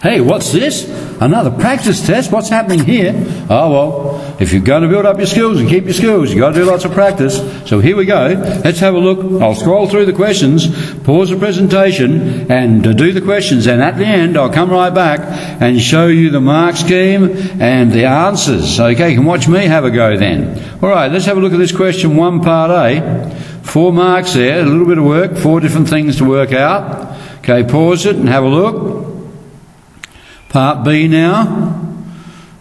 Hey, what's this? Another practice test? What's happening here? Oh, well, if you're going to build up your skills and keep your skills, you've got to do lots of practice. So here we go. Let's have a look. I'll scroll through the questions, pause the presentation, and do the questions. And at the end, I'll come right back and show you the mark scheme and the answers. Okay, you can watch me have a go then. All right, let's have a look at this question 1, part A. 4 marks there, a little bit of work, 4 different things to work out. Okay, pause it and have a look. Part B now.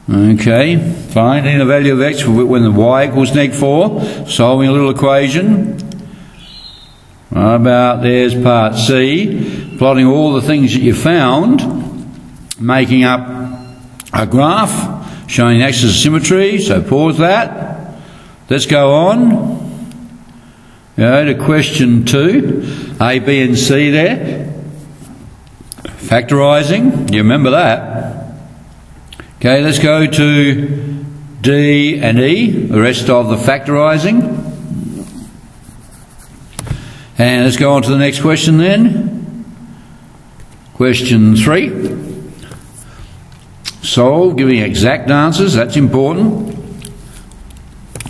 Okay, finding the value of x when the y equals -4. Solving a little equation. Right about there's part C. Plotting all the things that you found. Making up a graph showing axis of symmetry. So pause that. Let's go on. Go to question 2. A, B and C there. Factorising, you remember that. Okay, let's go to D and E, the rest of the factorising. And let's go on to the next question then. Question 3. Solve, giving exact answers, that's important.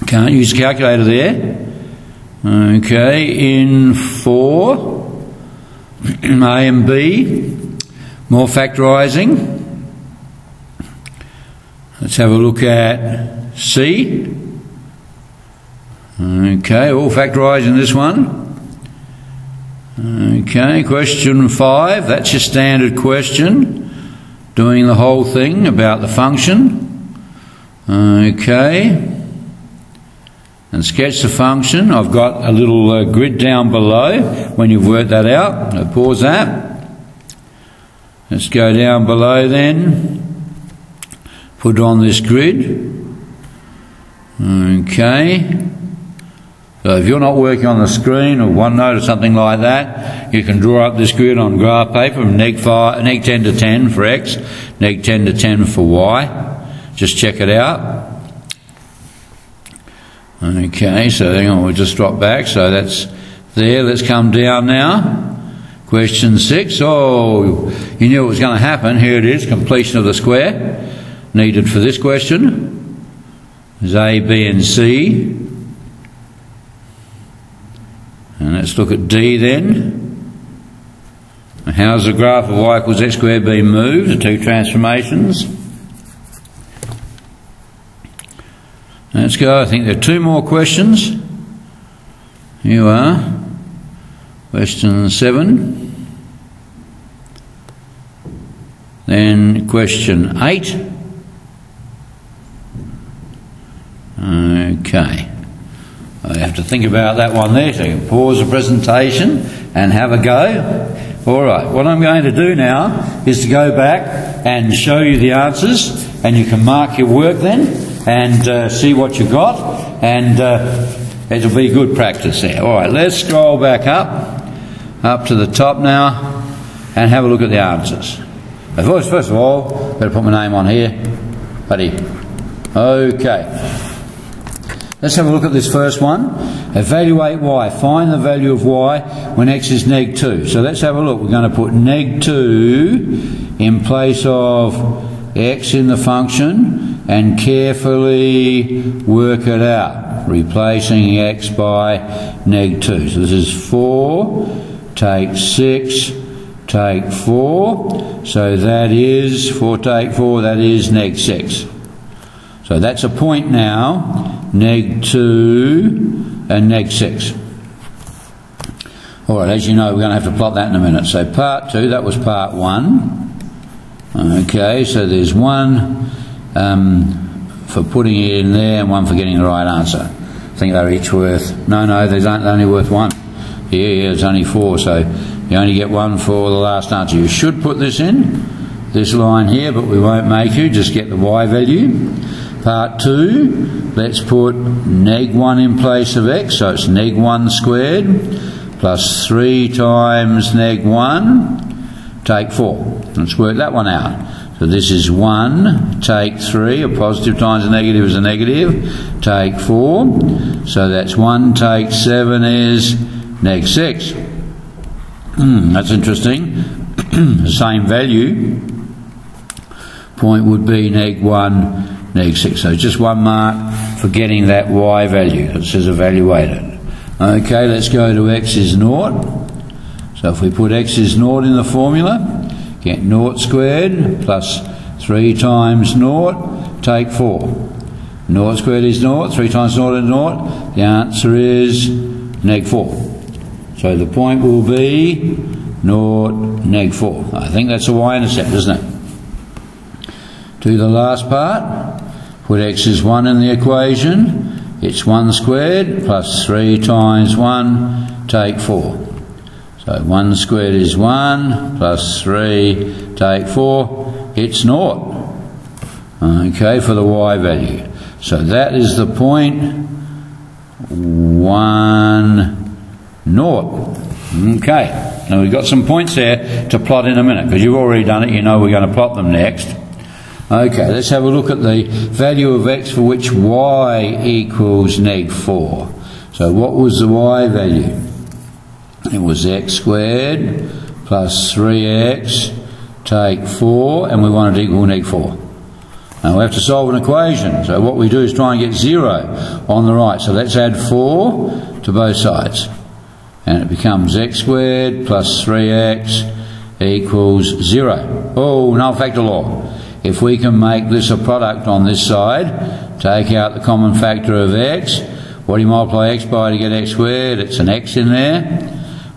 Can't use a calculator there. Okay, in 4, A and B. More factorising. Let's have a look at C. Okay, all factorising this one. Okay, question 5. That's your standard question. Doing the whole thing about the function. Okay. And sketch the function. I've got a little grid down below when you've worked that out. I'll pause that. Let's go down below then. Put on this grid. Okay. So if you're not working on the screen or OneNote or something like that, you can draw up this grid on graph paper from neg 10 to 10 for x, neg 10 to 10 for y. Just check it out. Okay, so hang on, we'll just drop back. So that's there. Let's come down now. Question 6. Oh, you knew it was going to happen. Here it is, completion of the square. Needed for this question is A, B and C. And let's look at D then. How's the graph of y equals x squared being moved? The two transformations. Let's go. I think there are 2 more questions. Here you are. Question 7. Then question 8. Okay. I have to think about that one there, so you can pause the presentation and have a go. Alright, what I'm going to do now is to go back and show you the answers, and you can mark your work then and see what you got, and it'll be good practice there. Alright, let's scroll back up to the top now and have a look at the answers. First of all, better put my name on here, buddy. Okay. Let's have a look at this first one. Evaluate y. Find the value of y when x is neg 2. So let's have a look. We're going to put neg 2 in place of x in the function and carefully work it out, replacing x by neg 2. So this is 4, take 6, take 4. So that is 4 take 4, that is neg 6. So that's a point now. Neg 2 and neg 6. Alright, as you know, we're going to have to plot that in a minute. So part 2, that was part 1. Okay, so there's 1 for putting it in there and 1 for getting the right answer. I think they're each worth... No, there's only worth 1. Yeah, it's only 4, so you only get 1 for the last answer. You should put this in, this line here, but we won't make you. Just get the y value. Part 2, let's put neg 1 in place of x, so it's neg 1 squared plus 3 times neg 1, take 4. Let's work that one out. So this is 1, take 3, a positive times a negative is a negative, take 4. So that's 1 take 7 is neg 6. That's interesting. The same value. point would be neg 1, neg 6. So just one mark for getting that y value. It says evaluated. Okay, let's go to x is 0. So if we put x is 0 in the formula, get 0 squared plus 3 times 0, take 4. 0 squared is 0, 3 times 0 is 0. The answer is neg 4. So the point will be 0, neg 4. I think that's a y-intercept, isn't it? Do the last part. Put x is 1 in the equation. It's 1 squared plus 3 times 1, take 4. So 1 squared is 1 plus 3, take 4. It's 0. Okay, for the y value. So that is the point 1, 0. Okay, now we've got some points there to plot in a minute, because you've already done it, you know we're going to plot them next. Okay, let's have a look at the value of x for which y equals neg 4. So what was the y value? It was x squared plus 3x, take 4, and we want it to equal neg 4. Now we have to solve an equation, so what we do is try and get 0 on the right. So let's add 4 to both sides. And it becomes x squared plus 3x equals 0. Oh, null factor law. If we can make this a product on this side, take out the common factor of x. What do you multiply x by to get x squared? It's an x in there.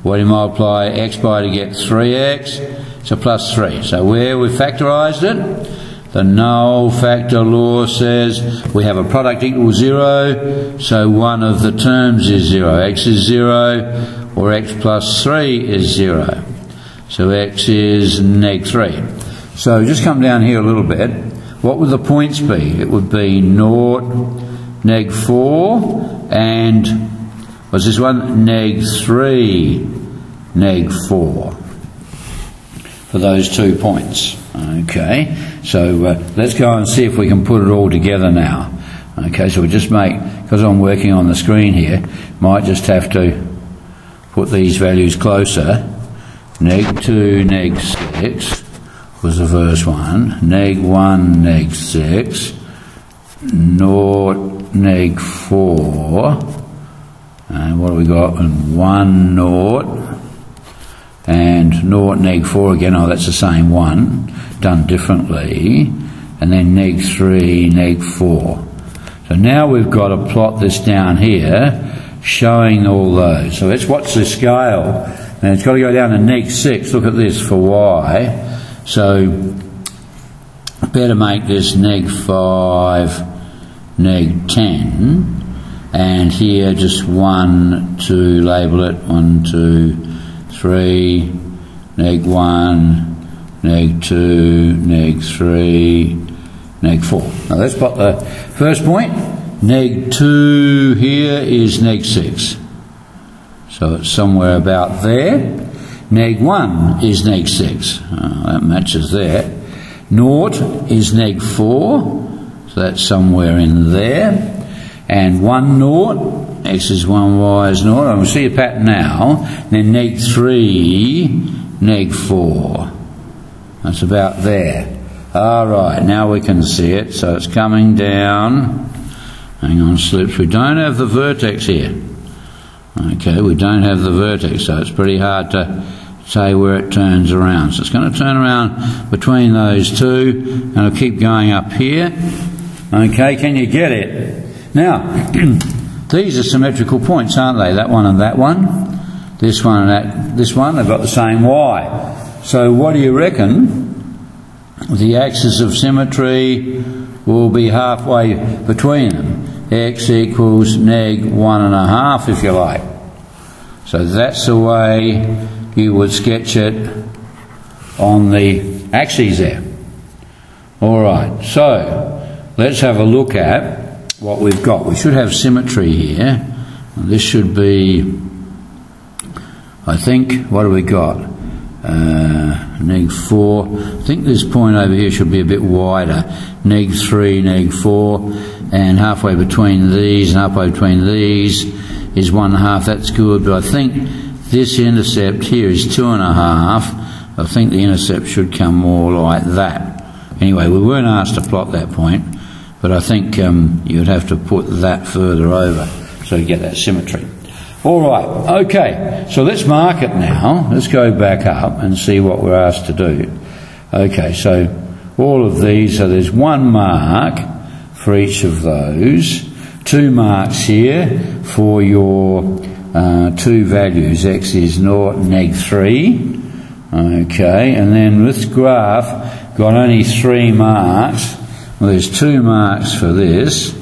What do you multiply x by to get 3x? It's a plus 3. So where we've factorised it, the null factor law says we have a product equals 0, so one of the terms is 0. X is 0, or x plus 3 is 0. So x is neg 3. So just come down here a little bit. What would the points be? It would be 0, neg 4, and what's this one? Neg 3, neg 4. For those 2 points. Okay, so let's go and see if we can put it all together now. Okay, so we just make, because I'm working on the screen here, might just have to put these values closer. Neg 2, neg 6 was the first one. Neg 1, neg 6. 0, neg 4. And what have we got? And 1, 0. And 0, neg 4 again. Oh, that's the same one, done differently. And then neg 3, neg 4. So now we've got to plot this down here, showing all those. So let's watch the scale. Now it's got to go down to neg 6. Look at this for y. So better make this neg 5, neg 10. And here just 1, 2, label it. 1, 2, 3, neg 1, neg 2, neg 3, neg 4. Now let's plot the first point. Neg 2 here is neg 6. So it's somewhere about there. Neg 1 is neg 6. That matches there. 0 is neg 4. So that's somewhere in there. And 1, 0. X is 1, y is 0. And we'll see a pattern now. Then neg 3, neg 4. That's about there. Alright, now we can see it. So it's coming down. Hang on, slips. We don't have the vertex here. Okay, we don't have the vertex, so it's pretty hard to say where it turns around. So it's going to turn around between those two, and it'll keep going up here. Okay, can you get it? Now, these are symmetrical points, aren't they? That one and that one. This one and this one, they've got the same y. So what do you reckon? The axis of symmetry will be halfway between them. X equals neg 1.5, if you like. So that's the way you would sketch it on the axes there. Alright, so let's have a look at what we've got. We should have symmetry here. This should be, I think, what have we got? Neg 4. I think this point over here should be a bit wider. Neg 3, neg 4, and halfway between these and halfway between these is 1.5. That's good, but I think this intercept here is 2.5. I think the intercept should come more like that. Anyway, we weren't asked to plot that point, but I think you'd have to put that further over so you get that symmetry. All right, okay, so let's mark it now. Let's go back up and see what we're asked to do. Okay, so all of these, so there's 1 mark for each of those, 2 marks here for your 2 values. X is 0, -3. Okay, and then this graph got only 3 marks. Well, there's 2 marks for this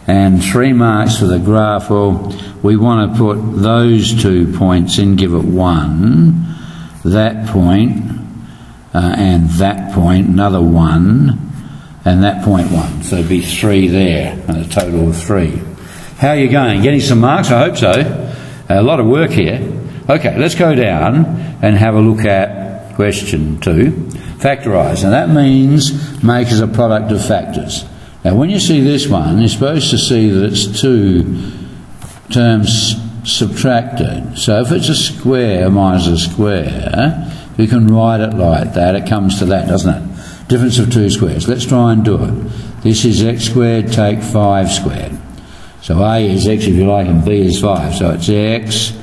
and 3 marks for the graph. Well, we want to put those 2 points in, give it 1, that point, and that point, another 1, and that point 1. So it'd be 3 there, and a total of 3. How are you going? Getting some marks? I hope so. A lot of work here. Okay, let's go down and have a look at question 2. Factorise. And that means make as a product of factors. Now when you see this one, you're supposed to see that it's 2 terms subtracted. So if it's a square minus a square, you can write it like that. It comes to that, doesn't it? Difference of 2 squares. Let's try and do it. This is x squared, take 5 squared. So A is x if you like and B is 5. So it's x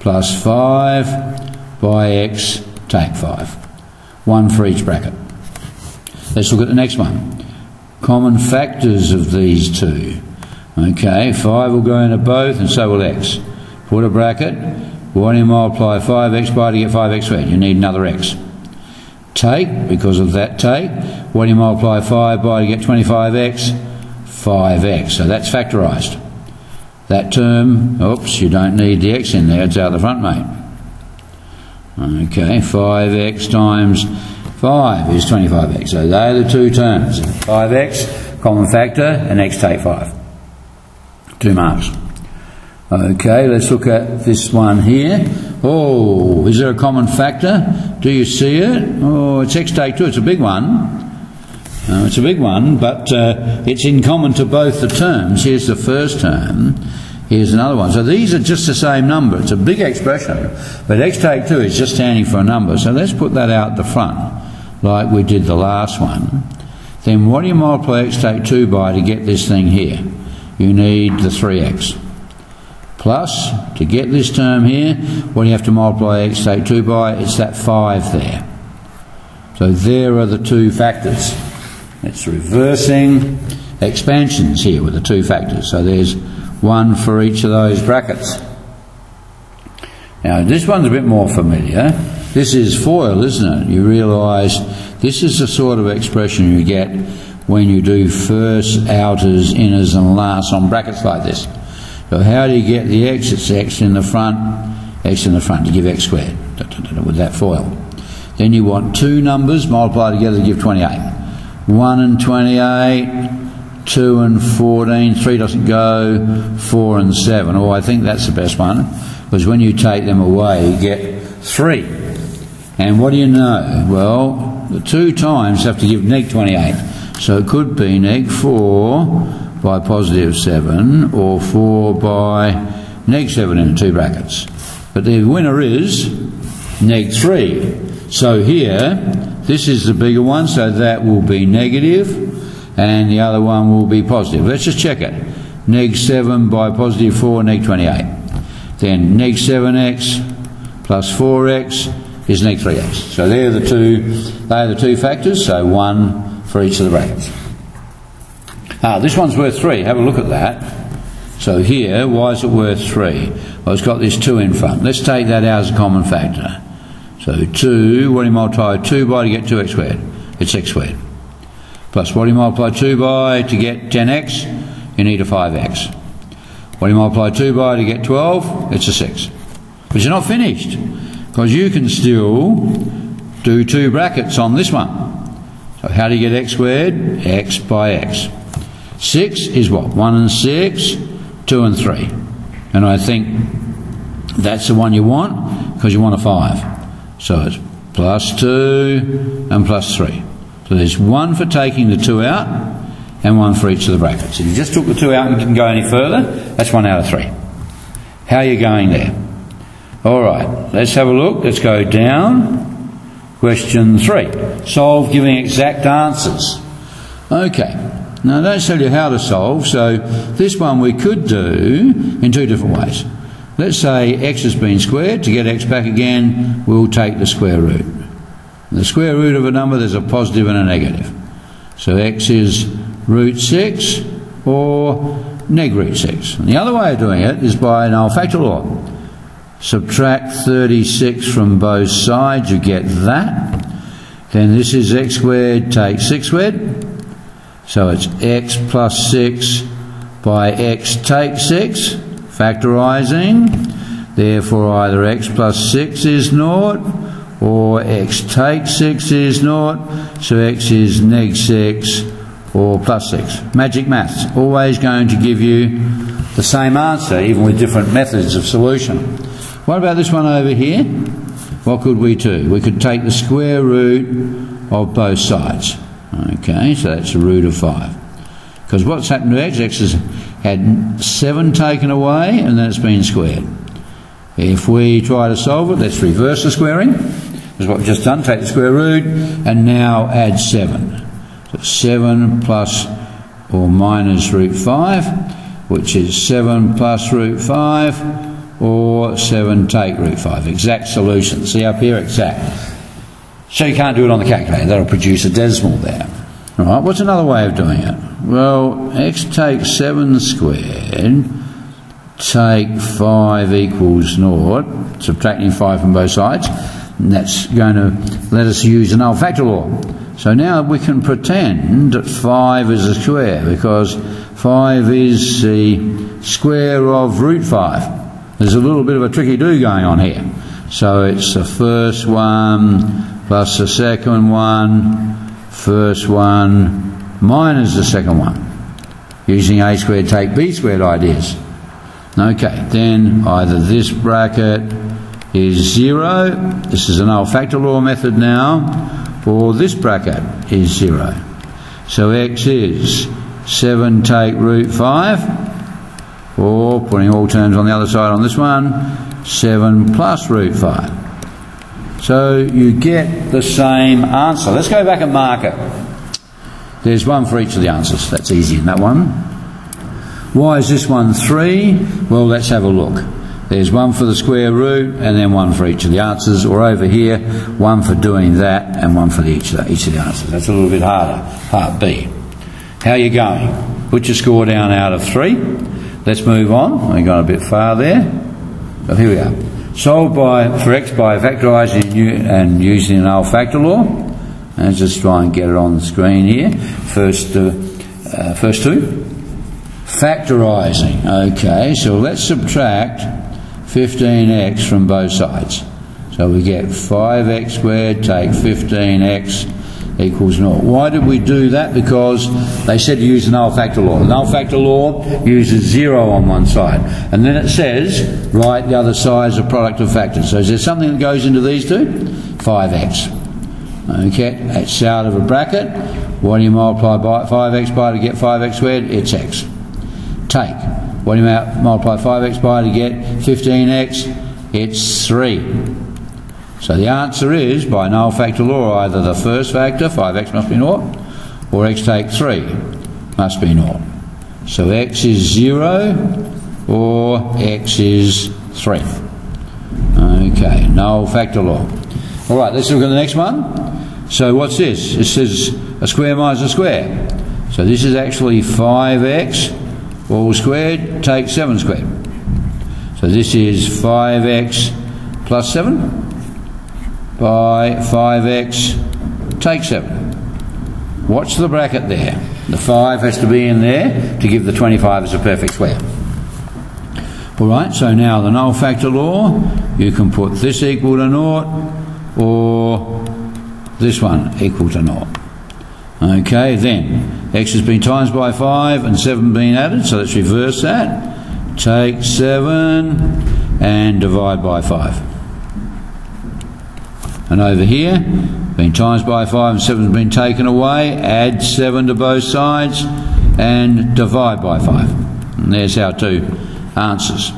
plus 5 by x, take 5. 1 for each bracket. Let's look at the next one. Common factors of these 2. Okay, 5 will go into both and so will x. Put a bracket. Why do you multiply 5x by to get 5x squared? You need another x. Take, because of that take. Why do you multiply 5 by to get 25x? 5x. So that's factorised. That term, oops, you don't need the x in there, it's out the front, mate. Okay, 5x times 5 is 25x. So they're the 2 terms. 5x, common factor, and x take 5. 2 marks. Okay, let's look at this one here. Oh, is there a common factor? Do you see it? Oh, it's x take 2. It's a big one. It's a big one, but it's in common to both the terms. Here's the first term. Here's another one. So these are just the same number. It's a big expression, but x take 2 is just standing for a number. So let's put that out the front, like we did the last one. Then what do you multiply x take 2 by to get this thing here? You need the 3x. Plus, to get this term here, what do you have to multiply x take 2 by? It's that 5 there. So there are the 2 factors. It's reversing expansions here with the 2 factors. So there's 1 for each of those brackets. Now this one's a bit more familiar. This is FOIL, isn't it? You realise this is the sort of expression you get when you do first, outers, inners and lasts on brackets like this. So how do you get the x? It's x in the front to give x squared with that FOIL. Then you want 2 numbers multiplied together to give 28. 1 and 28, 2 and 14, 3 doesn't go, 4 and 7. Oh, I think that's the best one, because when you take them away you get 3. And what do you know? Well, the 2 times have to give neg 28. So it could be neg 4 by positive 7 or 4 by neg 7 in the 2 brackets. But the winner is neg 3. So here, this is the bigger one, so that will be negative, and the other one will be positive. Let's just check it. Neg 7 by positive 4, neg 28. Then neg 7x plus 4x is neg 3x. So they are the 2 factors, so 1 for each of the brackets. This one's worth 3. Have a look at that. So here, why is it worth 3? Well, it's got this 2 in front. Let's take that out as a common factor. So 2, what do you multiply 2 by to get 2x squared? It's x squared. Plus what do you multiply 2 by to get 10x? You need a 5x. What do you multiply 2 by to get 12? It's a 6. But you're not finished, because you can still do 2 brackets on this one. So how do you get x squared? X by x. 6 is what? 1 and 6, 2 and 3. And I think that's the one you want, because you want a 5. So it's plus 2 and plus 3. So there's 1 for taking the 2 out and 1 for each of the brackets. If you just took the 2 out and didn't go any further, that's 1 out of 3. How are you going there? All right, let's have a look. Let's go down. Question 3. Solve giving exact answers. Okay, now they don't tell you how to solve, so this one we could do in two different ways. Let's say x has been squared. To get x back again, we'll take the square root. The square root of a number, there's a positive and a negative. So x is root 6 or neg root 6. And the other way of doing it is by null factor law. Subtract 36 from both sides, you get that. Then this is x squared, take 6 squared. So it's x plus 6 by x take 6, factorising. Therefore either x plus 6 is 0 or x take 6 is 0. So x is neg 6 or plus 6. Magic maths, always going to give you the same answer, even with different methods of solution. What about this one over here? What could we do? We could take the square root of both sides. Okay, so that's the root of 5. Because what's happened to x? X has had 7 taken away and then it's been squared. If we try to solve it, let's reverse the squaring. That's what we've just done. Take the square root and now add 7. So 7 plus or minus root 5, which is 7 plus root 5, or 7 take root 5. Exact solution. See up here, exact. So you can't do it on the calculator. That'll produce a decimal there. All right, what's another way of doing it? Well, x take 7 squared, take 5 equals 0, subtracting 5 from both sides. And that's going to let us use a null factor law. So now we can pretend that 5 is a square, because 5 is the square of root 5. There's a little bit of a tricky do going on here. So it's the first one plus the second one, first one minus the second one, using a squared take b squared ideas. Okay, then either this bracket is 0, this is a null factor law method now, or this bracket is 0. So x is 7 take root 5, or, putting all terms on the other side on this one, 7 plus root 5. So you get the same answer. Let's go back and mark it. There's one for each of the answers. That's easy in that one. Why is this one 3? Well, let's have a look. There's one for the square root and then one for each of the answers, or over here, one for doing that and one for each of the answers. That's a little bit harder, part B. How are you going? Put your score down out of 3. Let's move on. We've gone a bit far there. But here we are. Solve for x by factorising and using an null factor law. Let's just try and get it on the screen here. First two. Factorising. Okay, so let's subtract 15x from both sides. So we get 5x squared take 15x equals 0. Why did we do that? Because they said to use the null factor law. The null factor law uses 0 on one side. And then it says, write the other side as a product of factors. So is there something that goes into these two? 5x. Okay, it's out of a bracket. What do you multiply by 5x by to get 5x squared? It's x. Take. What do you multiply 5x by to get 15x? It's 3. So the answer is, by null factor law, either the first factor, 5x must be 0, or x take 3 must be 0. So x is 0 or x is 3. Okay, null factor law. All right, let's look at the next one. So what's this? It says a square minus a square. So this is actually 5x all squared take 7 squared. So this is 5x plus 7 by 5x take 7. Watch the bracket there. The 5 has to be in there to give the 25 as a perfect square. Alright, so now the null factor law, you can put this equal to 0 or this one equal to 0. Okay, then x has been times by 5 and 7 being added, so let's reverse that. Take 7 and divide by 5. And over here, been times by 5 and 7 has been taken away, add 7 to both sides and divide by 5. And there's our two answers.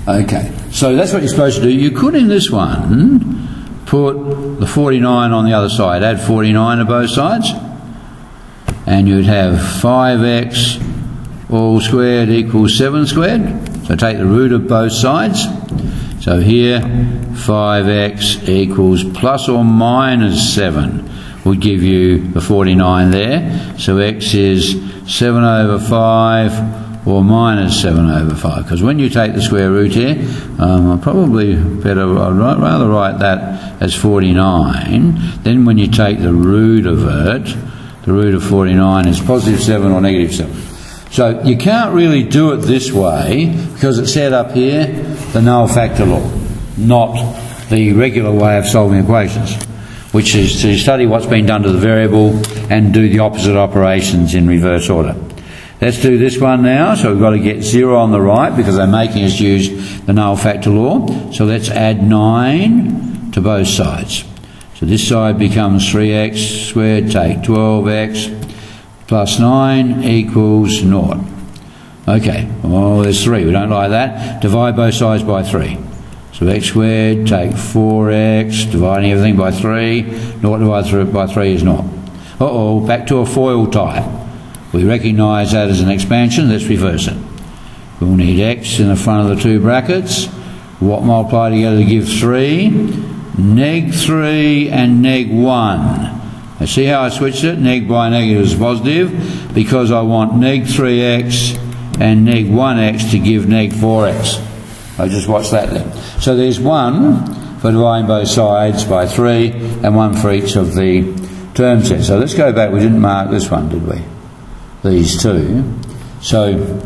Okay, so that's what you're supposed to do. You could in this one put the 49 on the other side. Add 49 to both sides. And you'd have 5x all squared equals 7 squared. So take the root of both sides. So here 5x equals plus or minus 7 would give you the 49 there. So x is 7 over 5 or minus 7 over 5. Because when you take the square root here, I'd rather write that as 49. Then when you take the root of it, the root of 49 is positive 7 or negative 7. So you can't really do it this way because it's set up here, the null factor law, not the regular way of solving equations, which is to study what's been done to the variable and do the opposite operations in reverse order. Let's do this one now. So we've got to get 0 on the right because they're making us use the null factor law. So let's add 9 to both sides. So this side becomes 3x squared, take 12x plus 9 equals 0. Okay, well there's 3, we don't like that. Divide both sides by 3. So x squared, take 4x, dividing everything by 3. 0 divided by 3 is 0. Uh-oh, back to a FOIL type. We recognise that as an expansion, let's reverse it. We'll need x in the front of the two brackets. What multiply together to give 3? Neg 3 and neg 1. Now see how I switched it? Neg by negative is positive because I want neg 3x and neg 1x to give neg 4x. I just watch that then. So there's 1 for dividing both sides by 3 and 1 for each of the terms there. So let's go back. We didn't mark this one, did we? These two. So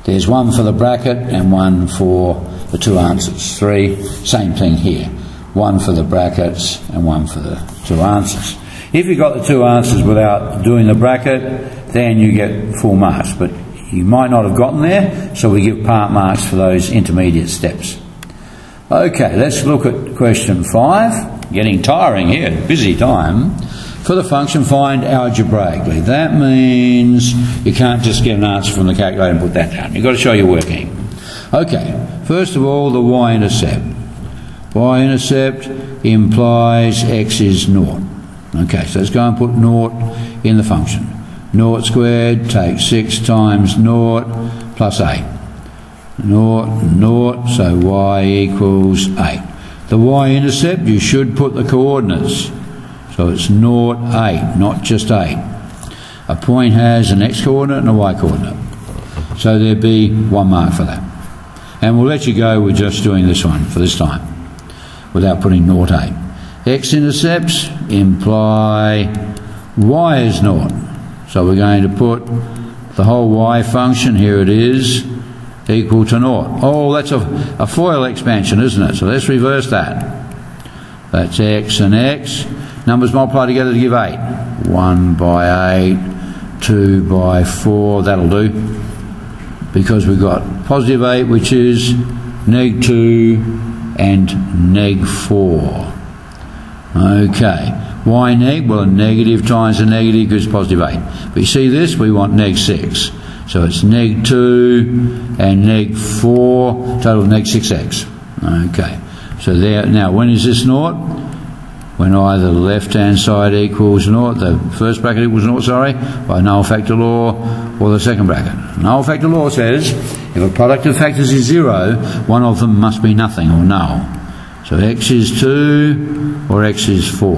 there's 1 for the bracket and 1 for the two answers. 3, same thing here. 1 for the brackets and 1 for the two answers. If you got the two answers without doing the bracket, then you get full marks, but you might not have gotten there, so we give part marks for those intermediate steps. Okay, let's look at question 5. Getting tiring here, busy time. For the function, find algebraically. That means you can't just get an answer from the calculator and put that down. You've got to show you're working. Okay, first of all, the y-intercept. Y-intercept implies x is 0. Okay, so let's go and put 0 in the function. 0 squared, take 6 times 0 plus 8. 0, so y equals 8. The y-intercept, you should put the coordinates. So it's 0, 8, not just 8. A point has an x-coordinate and a y-coordinate. So there'd be 1 mark for that. And we'll let you go with just doing this one for this time, without putting 0, 8. X-intercepts imply y is 0. So we're going to put the whole y function, here it is, equal to 0. Oh, that's a FOIL expansion, isn't it? So let's reverse that. That's x and x. Numbers multiply together to give 8. 1 by 8, 2 by 4, that'll do. Because we've got positive 8, which is neg 2 and neg 4. Okay. Y neg? Well, a negative times a negative gives positive 8. But you see this? We want neg 6. So it's neg 2 and neg 4, total of neg 6x. Okay. So there. Now, when is this 0? When either the left-hand side equals 0, the first bracket equals 0, sorry, by null factor law, or the second bracket. Null factor law says if a product of factors is 0, one of them must be nothing or null. So x is 2 or x is 4.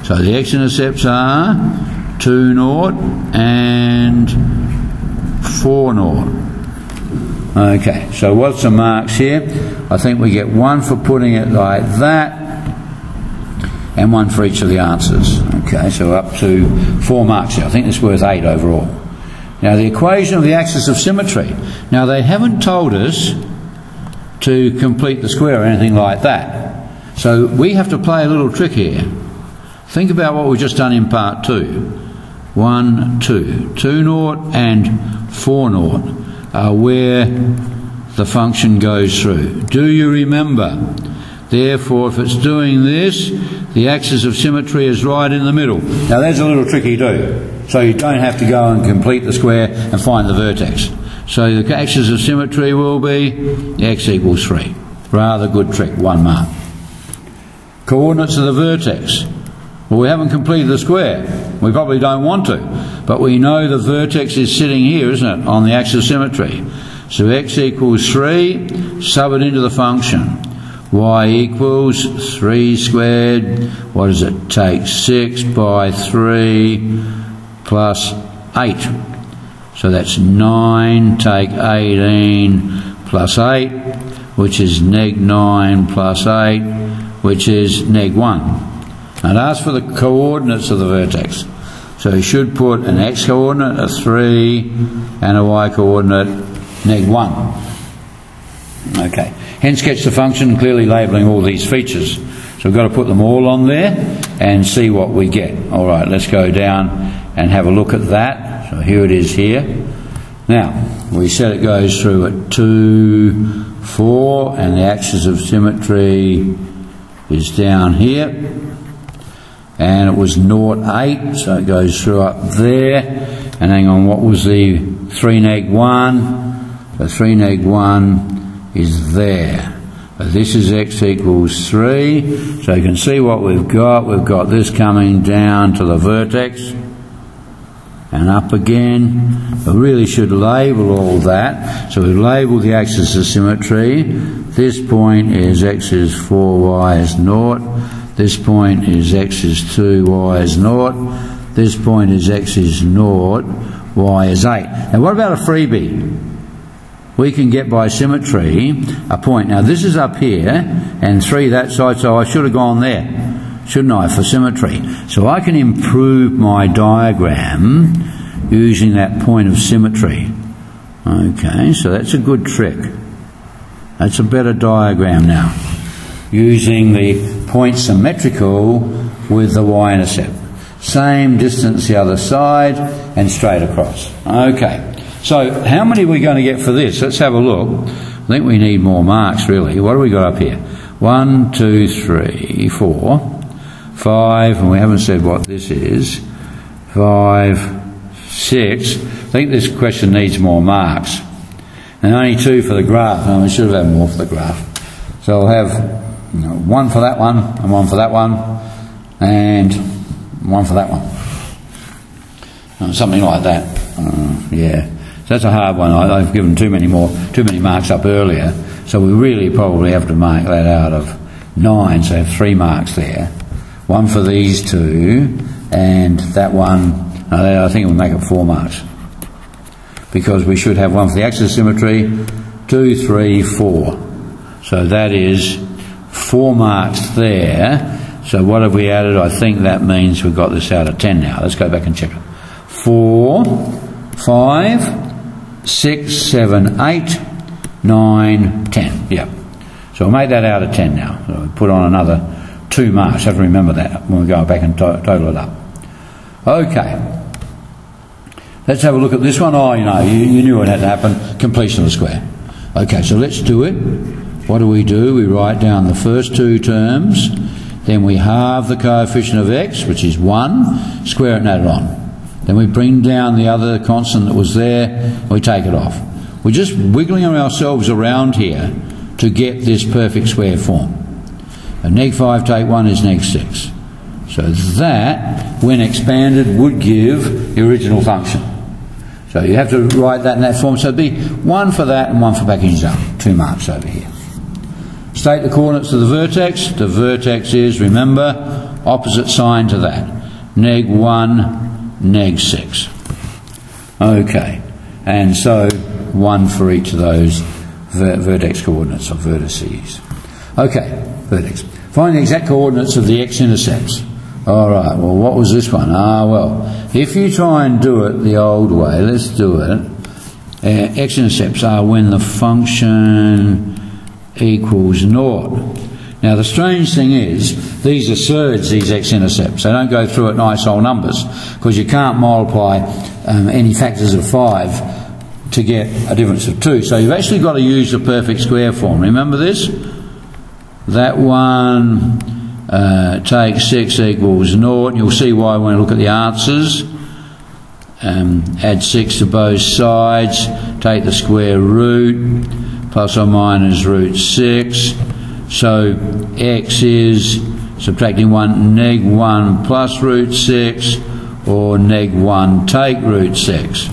So the x-intercepts are 2, 0 and 4, 0. Okay, so what's the marks here? I think we get 1 for putting it like that, and 1 for each of the answers. Okay, so up to 4 marks here. I think it's worth 8 overall. Now the equation of the axis of symmetry. Now they haven't told us to complete the square or anything like that. So we have to play a little trick here. Think about what we've just done in part 2. 1, 2. 2, 0 and 4, 0 are where the function goes through. Do you remember? Therefore, if it's doing this, the axis of symmetry is right in the middle. Now there's a little trick you do. So you don't have to go and complete the square and find the vertex. So the axis of symmetry will be x equals 3. Rather good trick, 1 mark. coordinates of the vertex. Well, we haven't completed the square. We probably don't want to. But we know the vertex is sitting here, isn't it, on the axis of symmetry. So x equals 3, sub it into the function. Y equals 3 squared, what does it take? 6 by 3 plus 8. So that's 9, take 18 plus 8, which is neg 9 plus 8, which is neg 1. And ask for the coordinates of the vertex. So you should put an x coordinate, a 3, and a y coordinate, neg 1. Okay. Hence sketch the function, clearly labelling all these features. So we've got to put them all on there and see what we get. All right, let's go down and have a look at that. So here it is here. Now, we said it goes through at 2, 4, and the axis of symmetry is down here. And it was 0, 8, so it goes through up there. And hang on, what was the 3 neg 1? So 3 neg 1 is there. But this is x equals 3. So you can see what we've got. We've got this coming down to the vertex and up again. We really should label all that. So we've labelled the axis of symmetry. This point is x is 4, y is 0. This point is x is 2, y is 0. This point is x is 0, y is 8. Now what about a freebie? We can get by symmetry a point. Now this is up here and 3 that side, so I should have gone there, shouldn't I, for symmetry. So I can improve my diagram using that point of symmetry. Okay, so that's a good trick. That's a better diagram now, using the point symmetrical with the y-intercept. Same distance the other side and straight across. Okay. So how many are we going to get for this? Let's have a look. I think we need more marks really. What have we got up here? 1, 2, 3, 4, 5, and we haven't said what this is. 5, 6. I think this question needs more marks. And only 2 for the graph. No, we should have had more for the graph. So I'll have 1 for that one, and 1 for that one, and 1 for that one. Something like that. Yeah. So that's a hard one. I've given too many marks up earlier, so we really probably have to mark that out of 9, so I have 3 marks there. 1 for these 2, and that one, I think it will make it 4 marks. Because we should have 1 for the axis of symmetry, 2, 3, 4. So that is 4 marks there. So what have we added? I think that means we've got this out of 10 now. Let's go back and check it. 4, 5, 6, 7, 8, 9, 10. Yep. So we'll make that out of 10 now. So we'll put on another 2 marks. Have to remember that when we go back and total it up. Okay. Let's have a look at this one. Oh, you knew it had to happen. Completion of the square. Okay, so let's do it. What do? We write down the first 2 terms. Then we halve the coefficient of x, which is 1, square it and add it on. Then we bring down the other constant that was there, and we take it off. We're just wiggling ourselves around here to get this perfect square form. And neg 5 take 1 is neg 6. So that, when expanded, would give the original function. So you have to write that in that form. So it'd be 1 for that and 1 for backing it up. 2 marks over here. State the coordinates of the vertex. The vertex is, remember, opposite sign to that. Neg 1, neg 6. Okay, and so 1 for each of those vertex coordinates or vertices. Okay, vertex. Find the exact coordinates of the x-intercepts. All right, well, what was this one? Well, if you try and do it the old way, let's do it. X-intercepts are when the function equals 0. Now the strange thing is, these are surds, these x-intercepts. They don't go through at nice whole numbers, because you can't multiply any factors of 5 to get a difference of 2. So you've actually got to use the perfect square form. Remember this? That one takes 6 equals 0. You'll see why when we look at the answers. Add 6 to both sides. Take the square root, plus or minus root 6. So x is subtracting 1, neg 1 plus root 6, or neg 1 take root 6.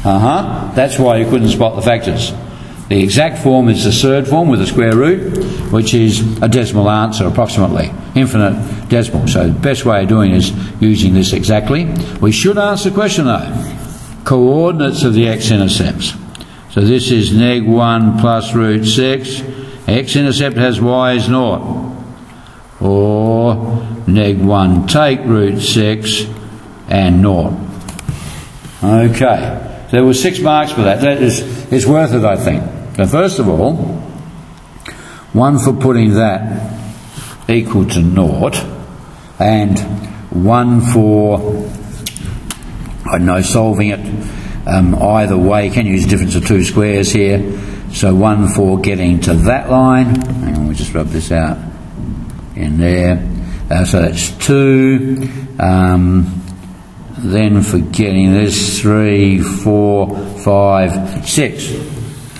That's why you couldn't spot the factors. The exact form is the third form with a square root, which is a decimal answer approximately, infinite decimal. So the best way of doing it is using this exactly. We should answer the question though. Coordinates of the x-intercepts. So this is neg 1 plus root 6. X-intercept has y is 0. Or neg 1 take root 6 and 0. Okay. So there were 6 marks for that. It's worth it, I think. So first of all, 1 for putting that equal to 0, and 1 for, I don't know, solving it either way. You can use the difference of 2 squares here. So 1 for getting to that line. Hang on, we'll just rub this out in there. So that's 2. Then for getting this, 3, 4, 5, 6.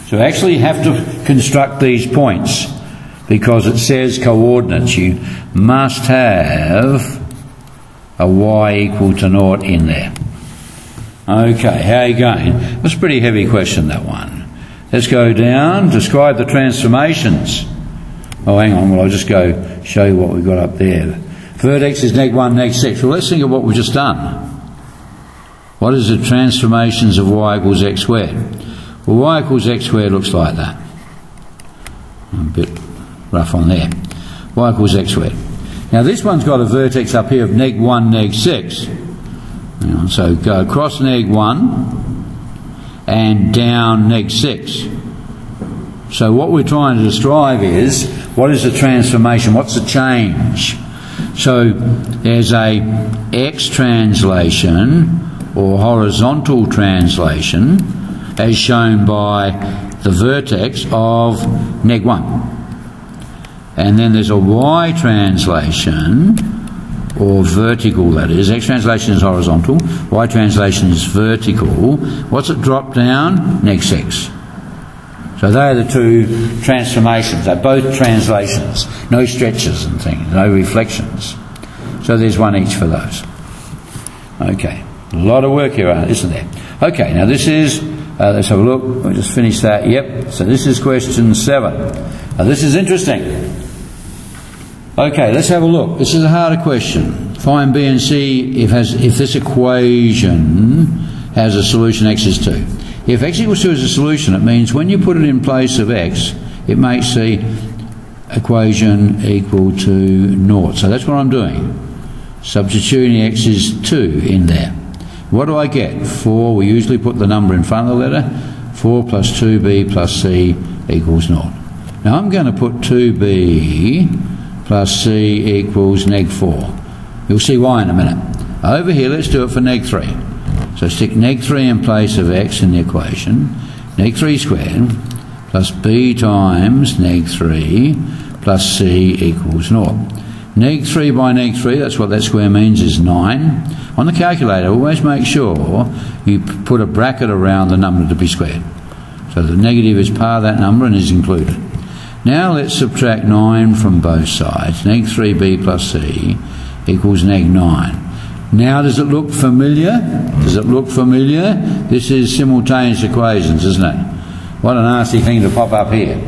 So actually you have to construct these points because it says coordinates. You must have a y equal to 0 in there. Okay, how are you going? It was a pretty heavy question, that one. Let's go down. Describe the transformations. Oh, hang on. Well, I'll just go show you what we've got up there. Vertex is neg 1, neg 6. Well, let's think of what we've just done. What is the transformations of y equals x squared? Well, y equals x squared looks like that. A bit rough on there. Y equals x squared. Now this one's got a vertex up here of neg 1, neg 6. So go across neg 1 and down neg 6. So what we're trying to describe is, what is the transformation? What's the change? So there's a x translation or horizontal translation as shown by the vertex of neg 1. And then there's a y translation, or vertical that is. X translation is horizontal, y translation is vertical. What's it drop down? Neg 6. So they are the 2 transformations. They're both translations. No stretches and things, no reflections. So there's 1 each for those. Okay. A lot of work here, isn't there? Okay, now this is, let's have a look. We'll just finish that. Yep. So this is question 7. Now this is interesting. Okay, let's have a look. This is a harder question. Find B and C if this equation has a solution x is 2. If x equals 2 is a solution, it means when you put it in place of x, it makes the equation equal to 0. So that's what I'm doing. Substituting x is 2 in there. What do I get? 4, we usually put the number in front of the letter. 4 plus 2b plus c equals 0. Now I'm going to put 2b plus c equals neg 4. You'll see why in a minute. Over here, let's do it for neg 3. So stick neg 3 in place of x in the equation. Neg 3 squared plus b times neg 3 plus c equals 0. Neg 3 by neg 3, that's what that square means, is 9. On the calculator, always make sure you put a bracket around the number to be squared. So the negative is part of that number and is included. Now let's subtract 9 from both sides. Neg 3b plus c equals neg 9. Now does it look familiar? Does it look familiar? This is simultaneous equations, isn't it? What a nasty thing to pop up here.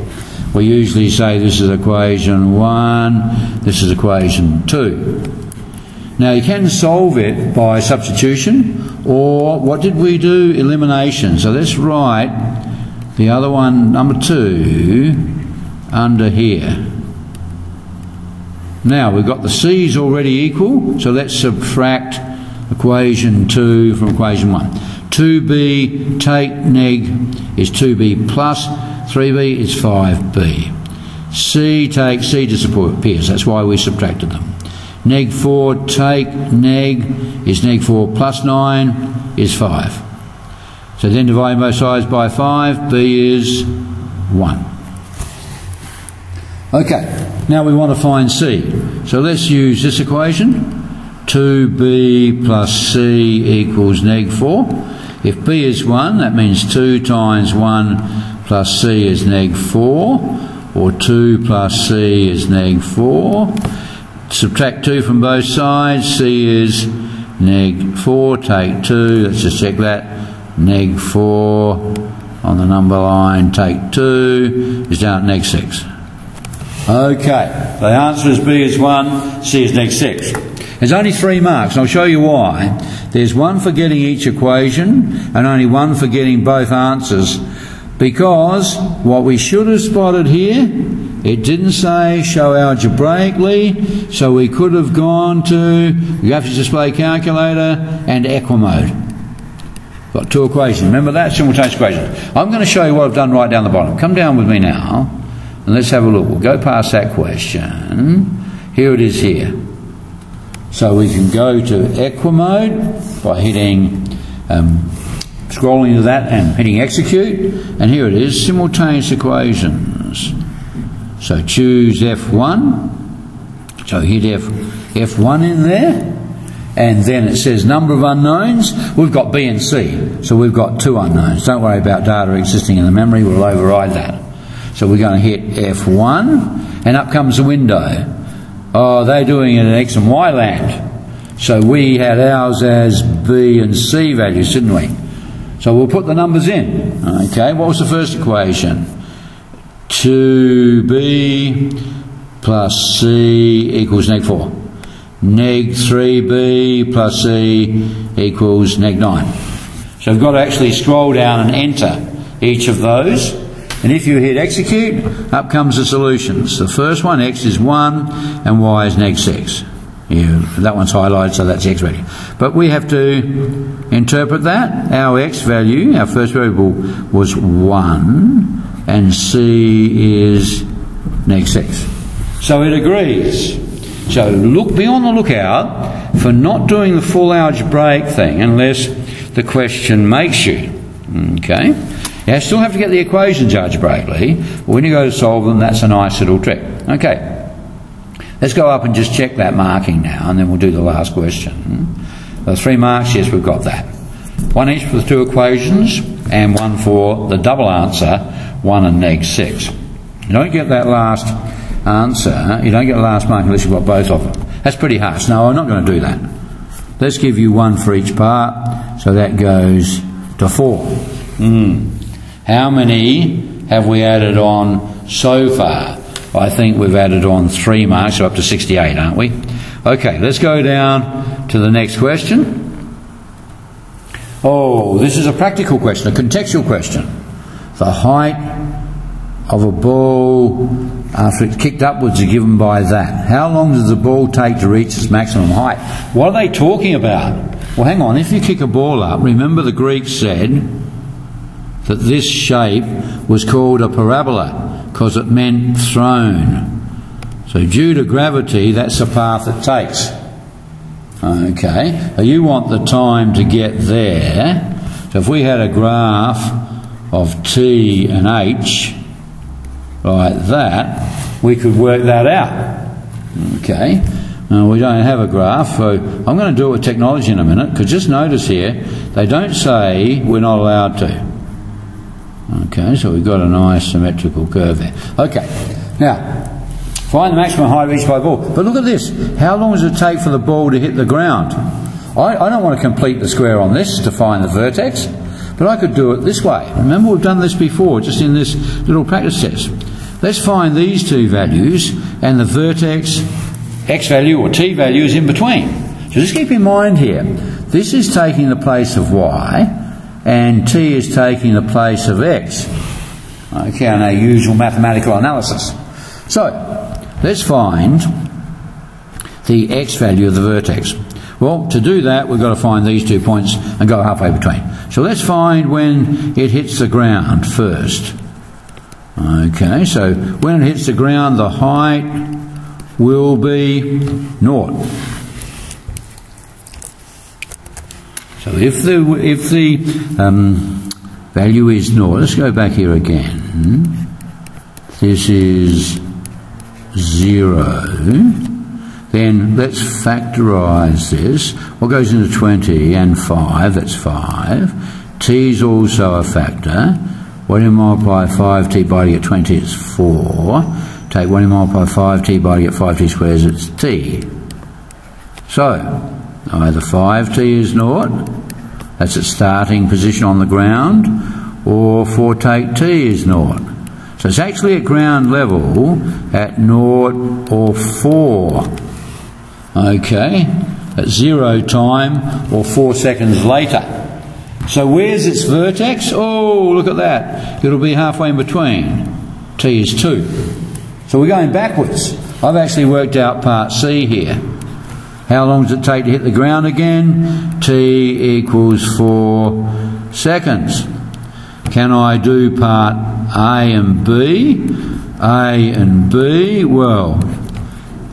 We usually say this is equation 1, this is equation 2. Now you can solve it by substitution, or what did we do? Elimination. So let's write the other one, number 2, under here. Now we've got the c's already equal, so let's subtract equation 2 from equation 1. 2b take neg is 2b plus 3b is 5b. C take c disappears, that's why we subtracted them. Neg 4 take neg is neg 4 plus 9 is 5. So then dividing both sides by 5, b is 1. Okay, now we want to find c. So let's use this equation. 2b plus c equals neg 4. If b is 1, that means 2 times 1 plus c is neg 4, or 2 plus c is neg 4. subtract 2 from both sides. C is neg 4, take 2, let's just check that. Neg 4 on the number line, take 2, is down at neg 6. Okay, the answer is B is 1, C is neg 6. There's only 3 marks, and I'll show you why. There's 1 for getting each equation, and only 1 for getting both answers. Because what we should have spotted here, it didn't say show algebraically, so we could have gone to graphics display calculator and Equimode. Got 2 equations. Remember that? Simultaneous equation. I'm going to show you what I've done right down the bottom. Come down with me now, and let's have a look. We'll go past that question. Here it is here. So we can go to Equimode by hitting, scrolling to that and hitting execute, and here it is, simultaneous equations. So choose F1, so hit F1 in there, and then it says number of unknowns. We've got B and C, so we've got 2 unknowns. Don't worry about data existing in the memory, we'll override that. So we're going to hit F1, and up comes the window. Oh, they're doing it in X and Y land. So we had ours as B and C values, didn't we? So we'll put the numbers in. Okay, what was the first equation? 2B plus C equals neg 4. Neg 3B plus C equals neg 9. So we've got to actually scroll down and enter each of those. And if you hit execute, up comes the solutions. The first one, X is 1 and Y is neg 6. That one's highlighted, so that's the X value. But we have to interpret that. Our X value, our first variable, was 1 and C is neg 6. So it agrees. So be on the lookout for not doing the full algebraic thing unless the question makes you. Okay? You still have to get the equations algebraically, but when you go to solve them, that's a nice little trick. Okay, let's go up and just check that marking now, and then we'll do the last question. The 3 marks, yes, we've got that. 1 each for the 2 equations, and 1 for the double answer, 1 and neg 6. You don't get that last answer, you don't get the last mark unless you've got both of them. That's pretty harsh. No, I'm not going to do that. Let's give you 1 for each part, so that goes to 4. How many have we added on so far? I think we've added on 3 marks, so up to 68, aren't we? Okay, let's go down to the next question. Oh, this is a practical question, a contextual question. The height of a ball after it's kicked upwards is given by that. How long does the ball take to reach its maximum height? What are they talking about? Well, hang on, if you kick a ball up, remember the Greeks said that this shape was called a parabola because it meant thrown. So due to gravity, that's the path it takes. Okay, so you want the time to get there. So if we had a graph of T and H like that, we could work that out. Okay, now we don't have a graph, so I'm going to do it with technology in a minute, because just notice here, they don't say we're not allowed to. Okay, so we've got a nice symmetrical curve there. Okay, now, find the maximum height reached by a ball. But look at this. How long does it take for the ball to hit the ground? I don't want to complete the square on this to find the vertex, but I could do it this way. Remember, we've done this before, just in this little practice test. Let's find these 2 values, and the vertex X value or T value is in between. So just keep in mind here, this is taking the place of Y, and T is taking the place of X. Okay, in our usual mathematical analysis. So, let's find the X value of the vertex. Well, to do that, we've got to find these 2 points and go halfway between. So let's find when it hits the ground first. Okay, so when it hits the ground, the height will be 0. So if the value is 0, let's go back here again. This is 0. Then let's factorise this. What goes into 20 and 5? That's 5. T is also a factor. What do you multiply 5t by to get 20? It's 4. Take take 1 multiply 5t by to get 5t squares, it's t. So, either 5t is 0, that's its starting position on the ground, or 4 take t is 0. So it's actually at ground level at 0 or 4. Okay, at 0 time or 4 seconds later. So where's its vertex? Oh, look at that. It'll be halfway in between. T is 2. So we're going backwards. I've actually worked out part C here. How long does it take to hit the ground again? T equals 4 seconds. Can I do part A and B? A and B, well,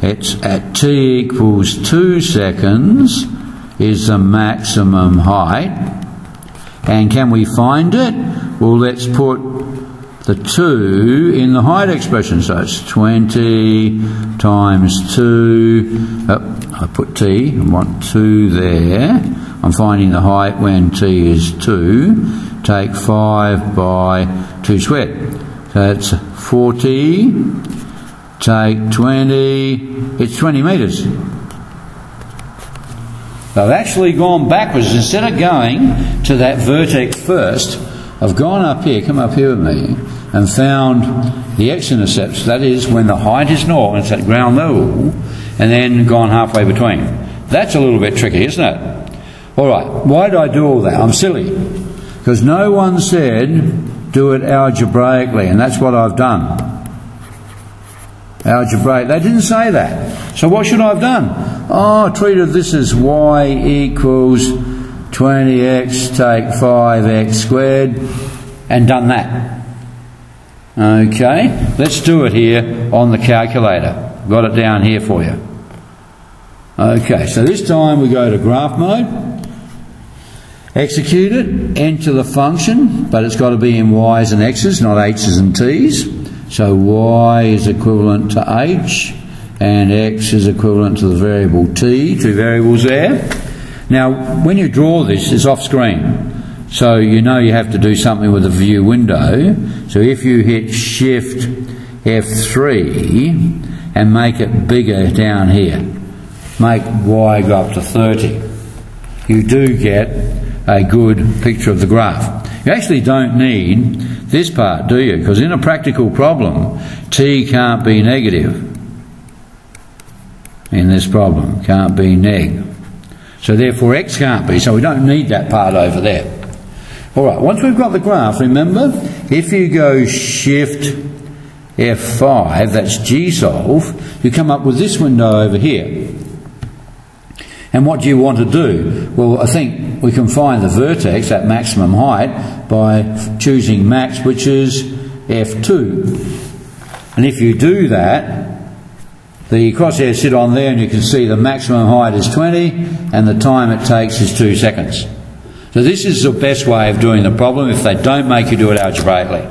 it's at t equals 2 seconds is the maximum height. And can we find it? Well, let's put the 2 in the height expression. So it's 20 times 2. I put t, I want 2 there. I'm finding the height when t is 2. Take 5 by 2 squared. So that's 40. Take 20. It's 20 metres. So I've actually gone backwards. Instead of going to that vertex first, I've gone up here, come up here with me, and found the x-intercepts. That is when the height is 0 and it's at ground level, and then gone halfway between. That's a little bit tricky, isn't it? All right, why did I do all that? I'm silly. Because no one said do it algebraically, and that's what I've done. Algebraic. They didn't say that. So what should I have done? Oh, I treated this as y equals 20x take 5x squared and done that. Okay, let's do it here on the calculator. Got it down here for you. Okay, so this time we go to graph mode, execute it, enter the function, but it's got to be in y's and x's, not h's and t's. So y is equivalent to h and x is equivalent to the variable t, 2 variables there. Now when you draw this, it's off screen, so you know you have to do something with the view window. So if you hit shift F3 and make it bigger down here, make y go up to 30, you do get a good picture of the graph. You actually don't need this part, do you? Because in a practical problem, t can't be negative. In this problem, can't be neg. So therefore x can't be, so we don't need that part over there. Alright, once we've got the graph, remember, if you go shift F5, that's gsolve, you come up with this window over here. And what do you want to do? Well, I think we can find the vertex at maximum height by choosing max, which is F2. And if you do that, the crosshairs sit on there and you can see the maximum height is 20 and the time it takes is 2 seconds. So this is the best way of doing the problem if they don't make you do it algebraically.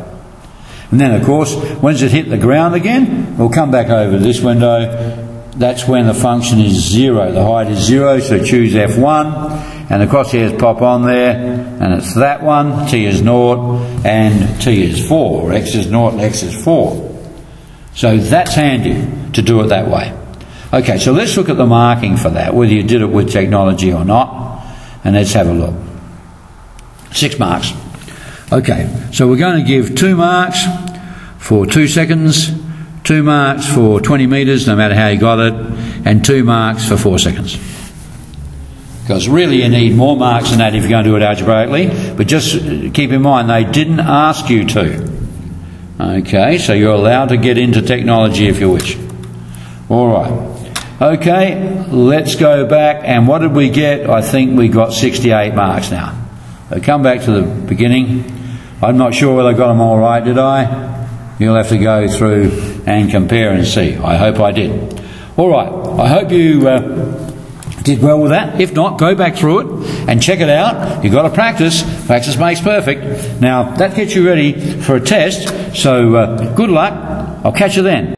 And then of course, once it hit the ground again, we'll come back over this window. That's when the function is 0. The height is 0, so choose F1 and the crosshairs pop on there and it's that one, t is 0 and t is 4, x is 0 and x is 4. So that's handy to do it that way. Okay, so let's look at the marking for that, whether you did it with technology or not, and let's have a look. 6 marks. Okay, so we're going to give 2 marks for 2 seconds, 2 marks for 20 metres, no matter how you got it, and 2 marks for 4 seconds. Because really you need more marks than that if you're going to do it algebraically, but just keep in mind they didn't ask you to. Okay, so you're allowed to get into technology if you wish. Alright, okay, let's go back, and what did we get? I think we got 68 marks now. So come back to the beginning. I'm not sure whether I got them all right, did I? You'll have to go through and compare and see. I hope I did. Alright, I hope you did well with that. If not, go back through it and check it out. You've got to practice. Practice makes perfect. Now, that gets you ready for a test, so good luck. I'll catch you then.